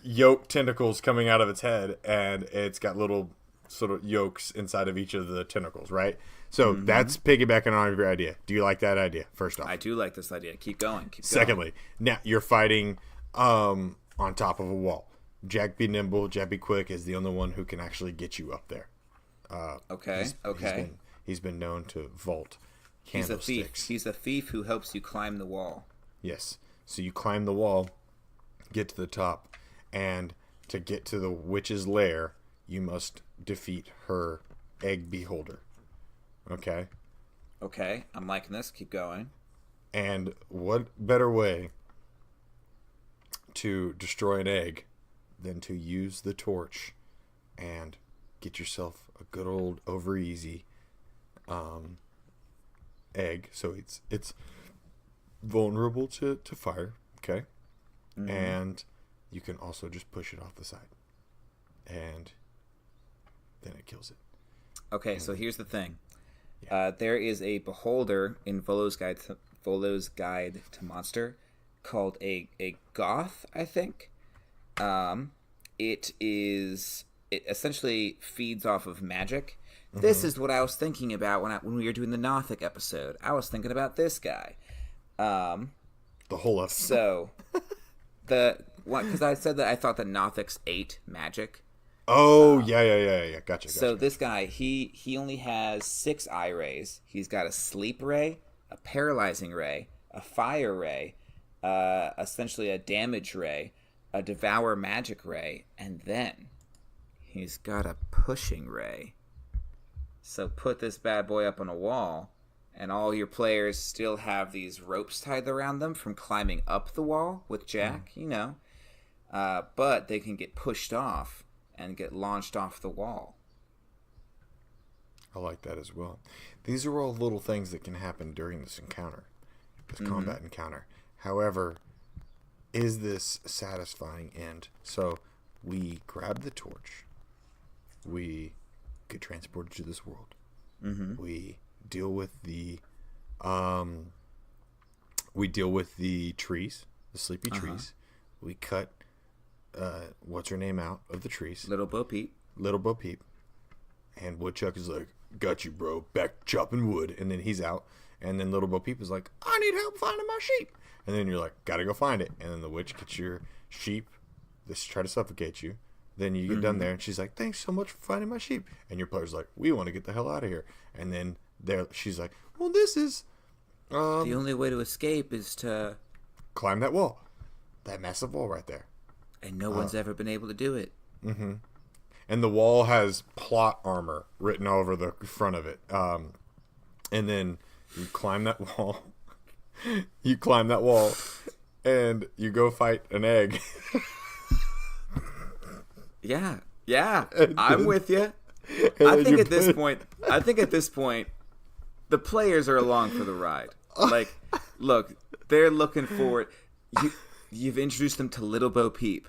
yolk tentacles coming out of its head, and it's got little sort of yolks inside of each of the tentacles, right? So that's piggybacking on your idea. Do you like that idea? First off, I do like this idea. Keep going. Secondly, now you're fighting on top of a wall. Jack be nimble, Jack be quick is the only one who can actually get you up there. Okay. He's been known to vault He's a thief. candlesticks. He's a thief who helps you climb the wall. Yes. So you climb the wall, get to the top, and to get to the witch's lair, you must defeat her egg beholder. Okay? Okay, I'm liking this. Keep going. And what better way to destroy an egg than to use the torch and get yourself a good old over easy egg. So it's vulnerable to fire, okay? And you can also just push it off the side. And then it kills it. Okay, so here's the thing. There is a beholder in Volo's Guide to Monster called a goth, I think. it essentially feeds off of magic. This is what I was thinking about when we were doing the Nothic episode. I was thinking about this guy. The whole episode. So, because I said that I thought that Nothics ate magic. Oh, yeah. Gotcha. So this guy, he only has 6 eye rays. He's got a sleep ray, a paralyzing ray, a fire ray, essentially a damage ray, a devour magic ray, and then he's got a pushing ray. So put this bad boy up on a wall, and all your players still have these ropes tied around them from climbing up the wall with Jack, but they can get pushed off and get launched off the wall. I like that as well. These are all little things that can happen during this encounter, this combat encounter. However, is this a satisfying end? So we grab the torch. We get transported to this world. We deal with the trees, the sleepy trees. We cut what's her name out of the trees. Little Bo Peep. And Woodchuck is like, got you, bro, back chopping wood. And then he's out. And then Little Bo Peep is like, I need help finding my sheep. And then you're like, gotta go find it. And then the witch gets your sheep. They try to suffocate you. Then you get done there, and she's like, thanks so much for finding my sheep. And your player's like, we want to get the hell out of here. And then she's like, well, this is... the only way to escape is to... climb that wall. That massive wall right there. And no one's ever been able to do it. And the wall has plot armor written all over the front of it. And then you climb that wall. And you go fight an egg. Yeah, I'm with you. I think at this point, the players are along for the ride. Like, look, they're looking for it. You've introduced them to Little Bo Peep,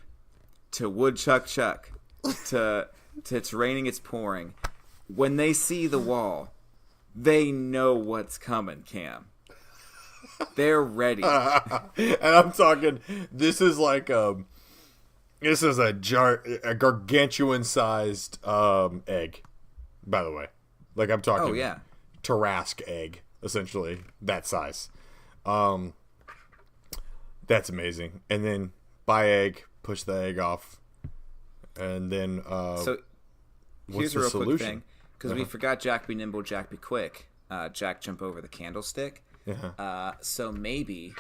to Woodchuck Chuck, to It's Raining, It's Pouring. When they see the wall, they know what's coming, Cam. They're ready. And I'm talking, this is like this is a gargantuan-sized egg, by the way. Like, I'm talking Tarrasque egg, essentially, that size. That's amazing. And then buy egg, push the egg off, and then so here's a real quick thing, because we forgot Jack be nimble, Jack be quick. Jack jump over the candlestick. So maybe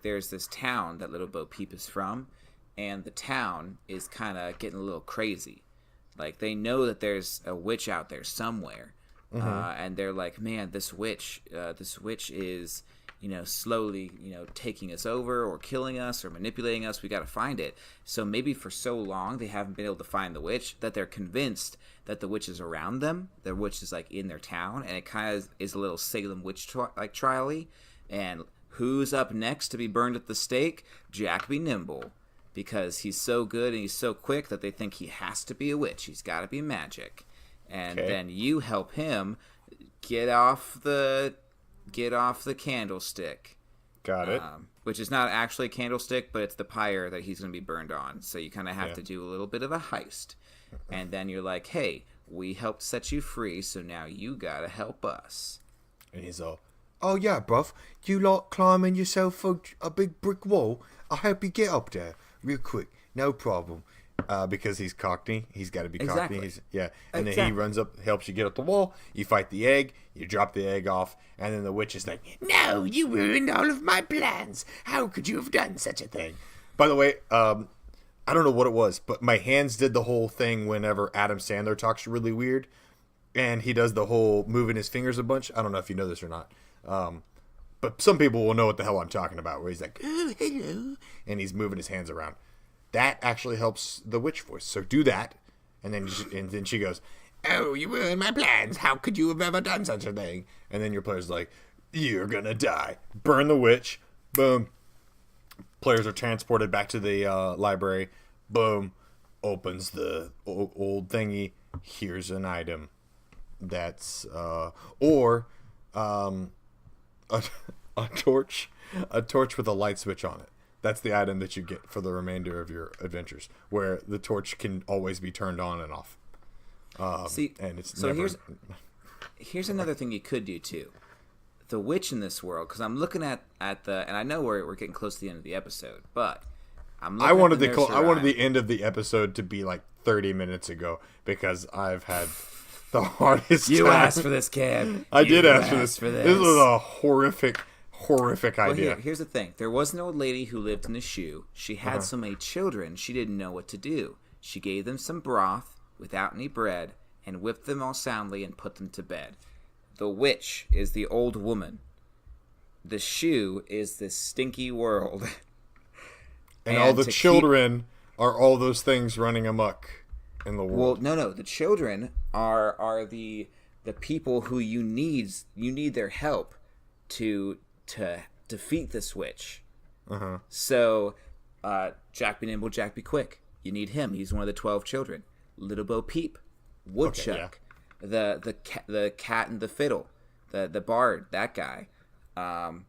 there's this town that Little Bo Peep is from, and the town is kind of getting a little crazy. Like, they know that there's a witch out there somewhere, and they're like, man, this witch is, slowly, taking us over or killing us or manipulating us. We got to find it. So maybe for so long they haven't been able to find the witch that they're convinced that the witch is around them. The witch is like in their town, and it kind of is a little Salem witch trial-y. And who's up next to be burned at the stake? Jack be nimble, because he's so good and he's so quick that they think he has to be a witch. He's got to be magic. And then you help him get off the candlestick. Got it. Which is not actually a candlestick, but it's the pyre that he's going to be burned on. So you kind of have to do a little bit of a heist. And then you're like, hey, we helped set you free, so now you got to help us. And he's all, oh yeah, bruv, you like climbing yourself a big brick wall? I help you get up there real quick. No problem. Because he's Cockney. He's got to be Cockney. Exactly. And then he runs up, helps you get up the wall. You fight the egg. You drop the egg off. And then the witch is like, no, you ruined all of my plans. How could you have done such a thing? By the way, I don't know what it was, but my hands did the whole thing whenever Adam Sandler talks really weird. And he does the whole moving his fingers a bunch. I don't know if you know this or not. But some people will know what the hell I'm talking about, where he's like, oh, hello. And he's moving his hands around. That actually helps the witch voice. So do that. And then she goes, oh, you ruined my plans. How could you have ever done such a thing? And then your player's like, you're going to die. Burn the witch. Boom. Players are transported back to the library. Boom. Opens the old thingy. Here's an item. That's, a torch. A torch with a light switch on it. That's the item that you get for the remainder of your adventures, where the torch can always be turned on and off. And it's so never... here's another thing you could do too. The witch in this world, because I'm looking at the, and I know we're getting close to the end of the episode, but I'm looking I wanted at the I wanted the end of the episode to be like 30 minutes ago because I've had the hardest You time. asked for this, Cam. I did ask for this. This was a horrific idea. Here's the thing. There was an old lady who lived in a shoe. She had so many children, she didn't know what to do. She gave them some broth without any bread and whipped them all soundly and put them to bed. The witch is the old woman. The shoe is this stinky world. And all the children are all those things running amok in the world. Well, no. The children are the people who you need their help to defeat this witch. So, Jack be nimble, Jack be quick. You need him. He's one of the 12 children. Little Bo Peep, Woodchuck, the cat and the fiddle, the bard, that guy. I'm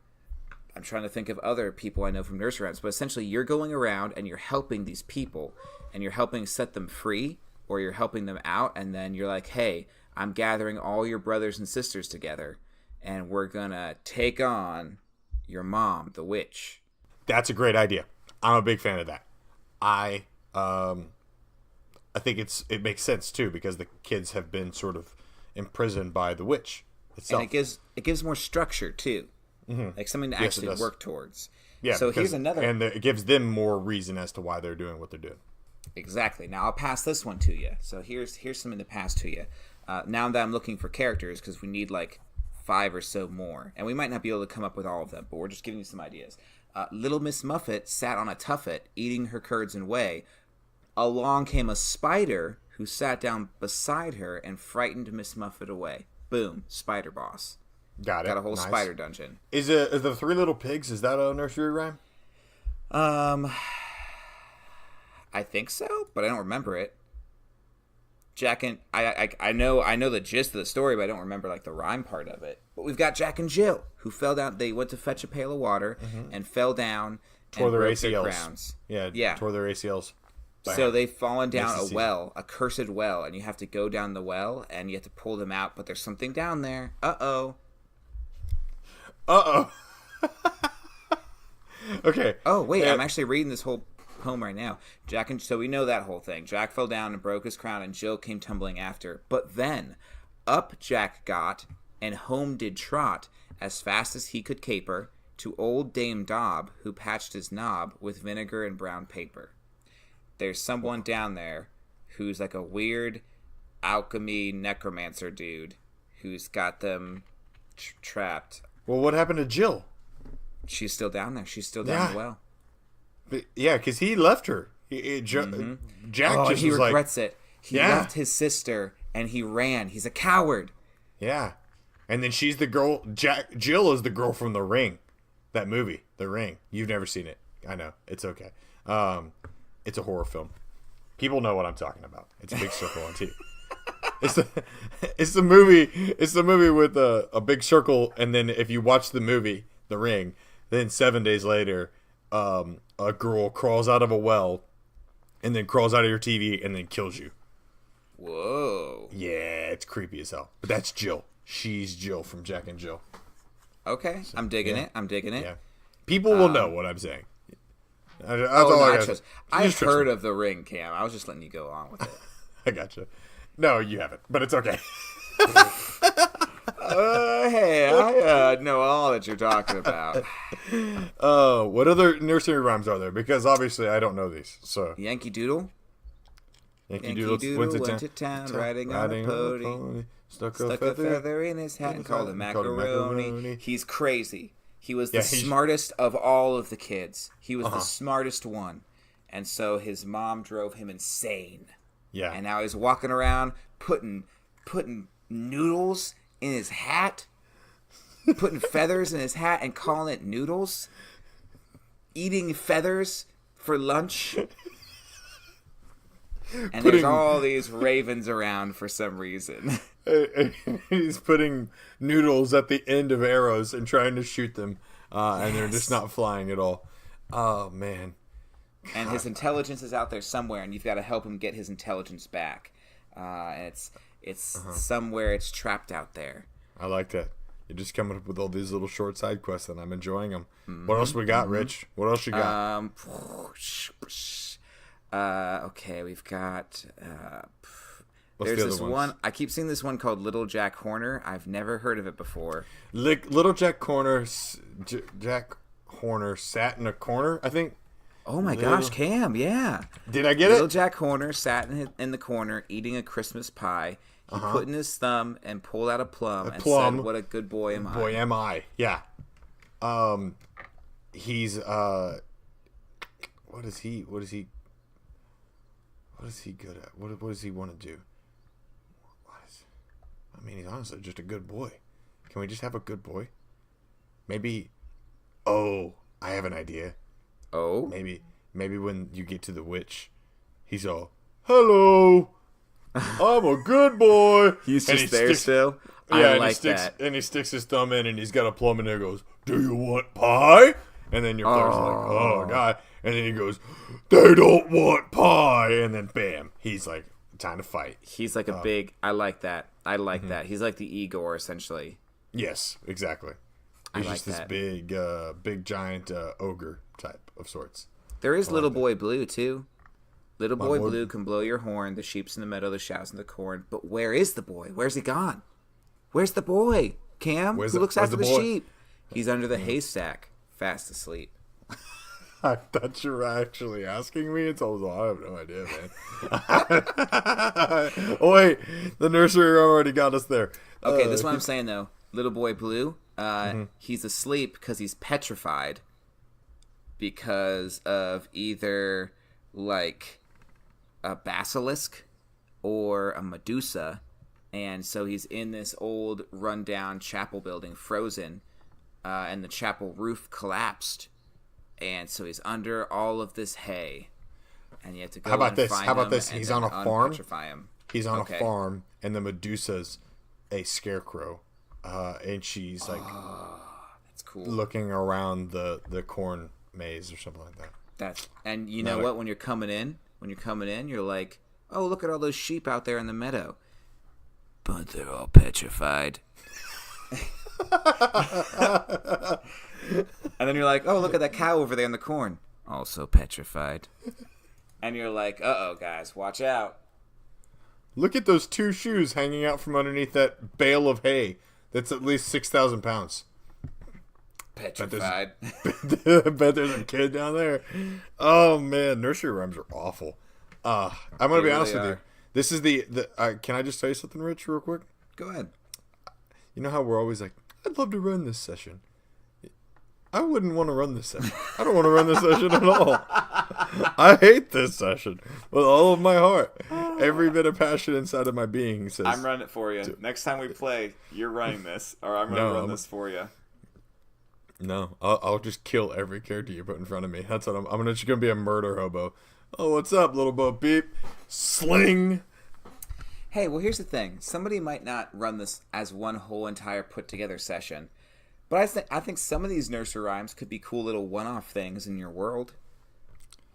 trying to think of other people I know from nursery rhymes, but essentially you're going around and you're helping these people, and you're helping set them free, or you're helping them out, and then you're like, hey, I'm gathering all your brothers and sisters together, and we're gonna take on your mom, the witch. That's a great idea. I'm a big fan of that. I think it makes sense too, because the kids have been sort of imprisoned by the witch itself. And it gives more structure too. Like something to actually work towards. Yeah. So here's another, and it gives them more reason as to why they're doing what they're doing. Exactly. Now I'll pass this one to you. So here's something to pass to you. Now that I'm looking for characters, because we need like 5 or so more, and we might not be able to come up with all of them, but we're just giving you some ideas. Little Miss Muffet sat on a tuffet, eating her curds and whey. Along came a spider who sat down beside her and frightened Miss Muffet away. Boom, Spider Boss. Got it. Got a whole Nice. spider dungeon. Is the Three Little Pigs? Is that a nursery rhyme? I think so, but I don't remember it. Jack and I know the gist of the story, but I don't remember like the rhyme part of it. But we've got Jack and Jill who fell down. They went to fetch a pail of water and fell down Tore and their broke ACLs. their crowns. Yeah. Tore their ACLs. So they've fallen down Nice to a well, a cursed well, and you have to go down the well and you have to pull them out. But there's something down there. Okay. Oh wait, I'm actually reading this whole poem right now. So we know that whole thing. Jack fell down and broke his crown, and Jill came tumbling after. But then up Jack got, and home did trot, as fast as he could caper, to old Dame Dob, who patched his knob with vinegar and brown paper. There's someone down there who's like a weird alchemy necromancer dude who's got them trapped. Well, what happened to Jill? She's still down there. She's still down the well. Yeah, because he left her. Jack just he was regrets like, it. He left his sister and he ran. He's a coward. Yeah. And then she's the girl. Jill is the girl from The Ring. That movie, The Ring. You've never seen it. I know. It's okay. It's a horror film. People know what I'm talking about. It's a big circle on TV. It's the movie. It's the movie with a big circle, and then if you watch the movie, The Ring, then 7 days later, a girl crawls out of a well, and then crawls out of your TV, and then kills you. Whoa. Yeah, it's creepy as hell. But that's Jill. She's Jill from Jack and Jill. Okay, I'm digging it. Yeah, people will know what I'm saying. That's all I got. I've heard of The Ring, Cam. I was just letting you go on with it. I gotcha. No, you haven't, but it's okay. Hey, I know all that you're talking about. What other nursery rhymes are there? Because obviously I don't know these. So Yankee Doodle. Yankee Doodle went to town riding on a pony. Stuck a feather in his hat and called him macaroni. He's crazy. He was the smartest of all of the kids. He was the smartest one. And so his mom drove him insane. Yeah. And now he's walking around putting noodles in his hat, putting feathers in his hat and calling it noodles, eating feathers for lunch. And there's all these ravens around for some reason. He's putting noodles at the end of arrows and trying to shoot them, and they're just not flying at all. Oh man. And his intelligence is out there somewhere, and you've got to help him get his intelligence back. And it's somewhere it's trapped out there. I like that. You're just coming up with all these little short side quests, and I'm enjoying them. What else we got, Rich? What else you got? Okay, we've got. What's There's the this other ones? one. I keep seeing this one called Little Jack Horner. I've never heard of it before. Little Jack Horner, Jack Horner sat in a corner, I think. Oh my gosh, Cam, yeah. Did I get Little it? Jack Horner sat in the corner eating a Christmas pie. He put in his thumb and pulled out a plum and said, "What a good boy am I." Boy, am I. Yeah. He's, what is he good at? What does he want to do? He's honestly just a good boy. Can we just have a good boy? Maybe, I have an idea. Oh? Maybe when you get to the witch, he's all, "Hello, I'm a good boy." He's And just he there sticks- still? Yeah, I and like he sticks, that. and he sticks his thumb in, and he's got a plum, and he goes, "Do you want pie?" And then your player's like, "Oh god!" And then he goes, "They don't want pie." And then bam, he's like, "Time to fight." He's like a big... I like that. I like that. He's like the Igor, essentially. Yes, exactly. He's like just this that. big giant ogre type of sorts. There is Little Boy Blue, too. Little Boy boy- Blue can blow your horn. The sheep's in the meadow, the shouts in the corn. But where is the boy? Where's he gone? Where's the boy? Cam? Who looks after the boy? sheep? He's under the haystack, fast asleep. I thought you were actually asking me. It's always, I have no idea, man. Oh, wait, the nursery already got us there. Okay, this is what I'm saying, though. Little Boy Blue, he's asleep because he's petrified because of either, like, a basilisk or a Medusa. And so he's in this old, rundown chapel building, frozen, and the chapel roof collapsed. And so he's under all of this hay. And you have to go How about and this? find How about him this? and He's then on a farm. unpetrify him. He's on Okay. a farm, and the Medusa's a scarecrow, and she's like That's cool. looking around the corn maze or something like that. And you know what? When you're coming in, you're like, "Oh, look at all those sheep out there in the meadow." But they're all petrified. And then you're like, "Oh, look at that cow over there in the corn, also petrified." And you're like, "Uh-oh, guys, watch out." Look at those two shoes hanging out from underneath that bale of hay. That's at least 6,000 pounds. Petrified. I bet there's a kid down there. Oh man, nursery rhymes are awful. I'm gonna be honest with you. This is the can I just tell you something, Rich, real quick? Go ahead. You know how we're always like, "I'd love to run this session." I wouldn't want to run this session. I don't want to run this session at all. I hate this session with all of my heart. Every bit of passion inside of my being says, I'm running it for you. Next time we play, you're running this, or I'm going to run this for you. "No, I'll just kill every character you put in front of me." That's what I'm just gonna be a murder hobo. "Oh, what's up, little Bo Peep? Sling." Hey, well, here's the thing. Somebody might not run this as one whole entire put together session, but I think some of these nursery rhymes could be cool little one-off things in your world.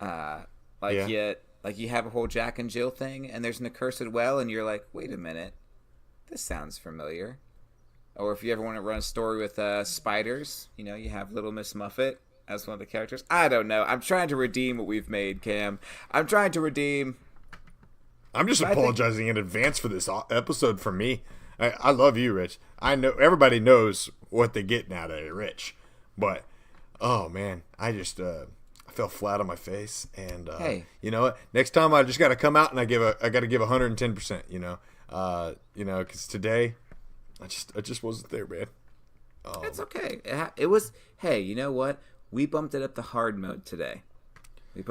You have a whole Jack and Jill thing, and there's an accursed well, and you're like, "Wait a minute, this sounds familiar." Or if you ever want to run a story with spiders, you have Little Miss Muffet as one of the characters. I don't know. I'm trying to redeem what we've made, Cam. I'm trying to redeem. I'm just apologizing in advance for this episode for me. I love you, Rich. I know everybody knows what they're getting out of it, Rich. But, oh man, I just I fell flat on my face. And Hey. you know what? Next time I just got to come out and I got to give 110%. Because today I just wasn't there, man. It's okay. It was. Hey, you know what? We bumped it up to hard mode today. And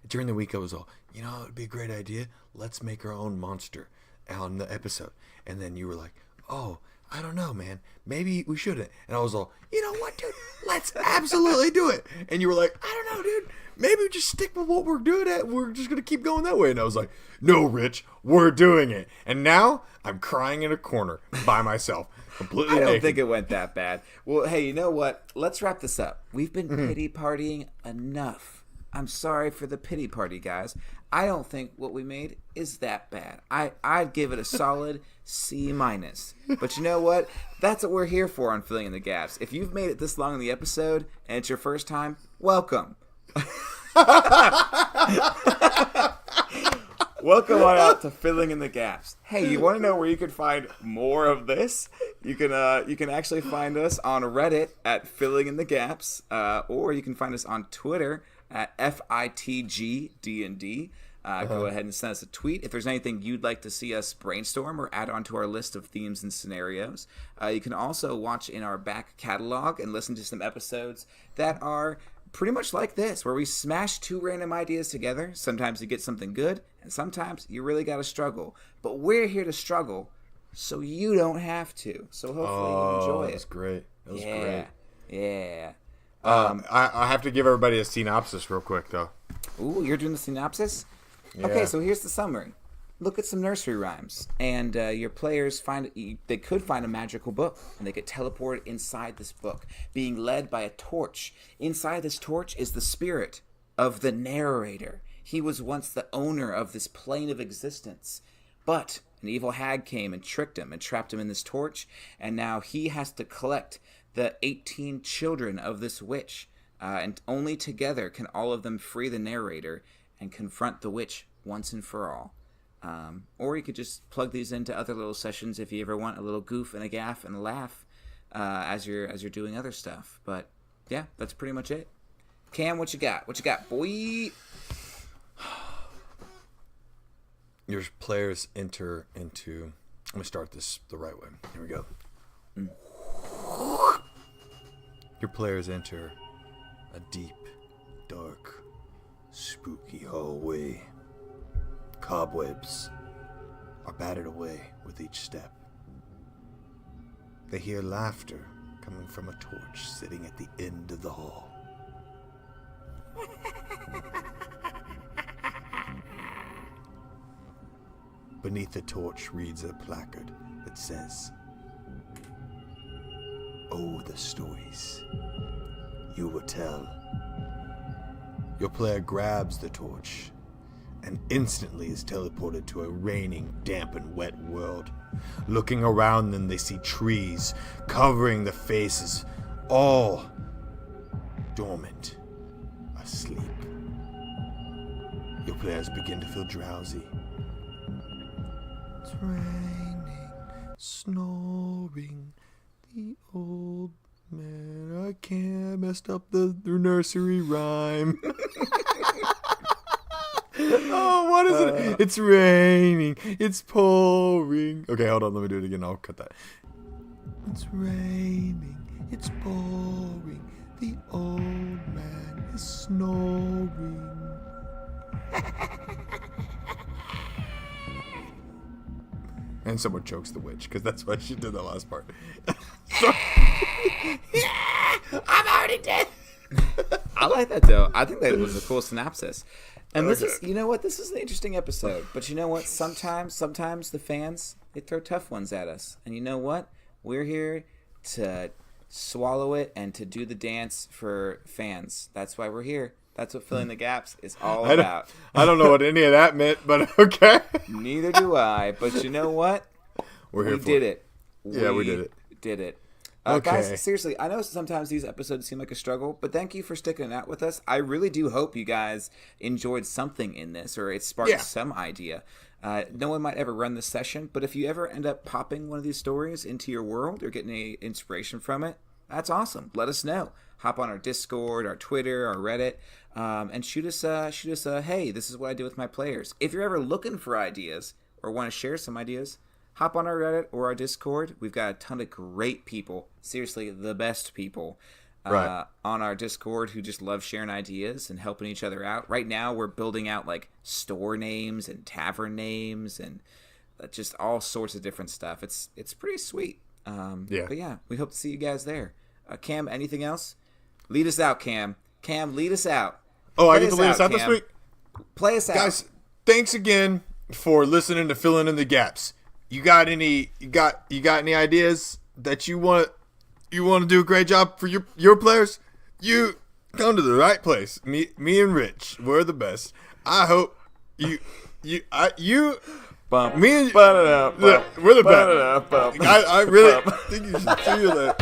during the week, I was all, it would be a great idea. Let's make our own monster on the episode. And then you were like, "Oh, I don't know, man. Maybe we shouldn't. And I was all, you know what, dude? Let's absolutely do it. And you were like, I don't know, dude. Maybe we just stick with what we're doing at. We're just going to keep going that way. And I was like, no, Rich, we're doing it. And now I'm crying in a corner by myself. Completely I don't naked. think it went that bad. Well, hey, you know what? Let's wrap this up. We've been pity partying enough. I'm sorry for the pity party, guys. I don't think what we made is that bad. I'd give it a solid C-. But you know what? That's what we're here for on Filling in the Gaps. If you've made it this long in the episode and it's your first time, welcome. Welcome on out to Filling in the Gaps. Hey, you want to know where you can find more of this? You can actually find us on Reddit at Filling in the Gaps, or you can find us on Twitter at FITGDND. Go ahead and send us a tweet if there's anything you'd like to see us brainstorm or add onto our list of themes and scenarios. You can also watch in our back catalog and listen to some episodes that are pretty much like this, where we smash two random ideas together. Sometimes you get something good, and sometimes you really got to struggle. But we're here to struggle, so you don't have to. So hopefully you enjoy it. That was great. That was great. Yeah. I have to give everybody a synopsis real quick, though. Ooh, you're doing the synopsis? Yeah. Okay, so here's the summary. Look at some nursery rhymes, and your players they could find a magical book, and they get teleported inside this book, being led by a torch. Inside this torch is the spirit of the narrator. He was once the owner of this plane of existence, but an evil hag came and tricked him and trapped him in this torch, and now he has to collect the 18 children of this witch, and only together can all of them free the narrator and confront the witch once and for all. Or you could just plug these into other little sessions if you ever want a little goof and a gaff and a laugh as you're doing other stuff. But yeah, that's pretty much it. Cam, what you got? What you got, boy? Your players enter into... I'm going to start this the right way. Here we go. Your players enter a deep, dark, spooky hallway. Cobwebs are battered away with each step. They hear laughter coming from a torch sitting at the end of the hall. Beneath the torch reads a placard that says, "Oh, the stories you will tell." Your player grabs the torch and instantly is teleported to a raining, damp, and wet world. Looking around them, they see trees covering the faces, all dormant, asleep. Your players begin to feel drowsy. It's raining, snoring, the old man. I can't messed up the nursery rhyme. Oh, what is it? It's raining. It's pouring. Okay, hold on. Let me do it again. I'll cut that. It's raining. It's pouring. The old man is snoring. And someone chokes the witch, because that's why she did the last part. I'm already dead. I like that, though. I think that was a cool synopsis. And this is, you know what? This is an interesting episode. But you know what? Sometimes the fans, they throw tough ones at us. And you know what? We're here to swallow it and to do the dance for fans. That's why we're here. That's what Filling the Gaps is all about. I don't know what any of that meant, but okay. Neither do I. But you know what? We're here we did it. Yeah, we did it. Did it. Okay. Guys, seriously, I know sometimes these episodes seem like a struggle, but thank you for sticking it out with us. I really do hope you guys enjoyed something in this, or it sparked some idea. No one might ever run this session, but if you ever end up popping one of these stories into your world or getting any inspiration from it, that's awesome. Let us know. Hop on our Discord, our Twitter, our Reddit, and shoot us a, hey, this is what I do with my players. If you're ever looking for ideas or want to share some ideas, hop on our Reddit or our Discord. We've got a ton of great people, seriously, the best people on our Discord who just love sharing ideas and helping each other out. Right now, we're building out like store names and tavern names and just all sorts of different stuff. It's pretty sweet. But yeah, we hope to see you guys there. Cam, anything else? Lead us out, Cam. Cam, lead us out. Oh, I get to lead us out this Cam. week? Play us out. Guys, thanks again for listening to Filling in the Gaps. You got any ideas that you want to do a great job for your players? You come to the right place. Me and Rich, we're the best. I hope you Bump. me and Bump. we're the best. Bump. I really think you should see that.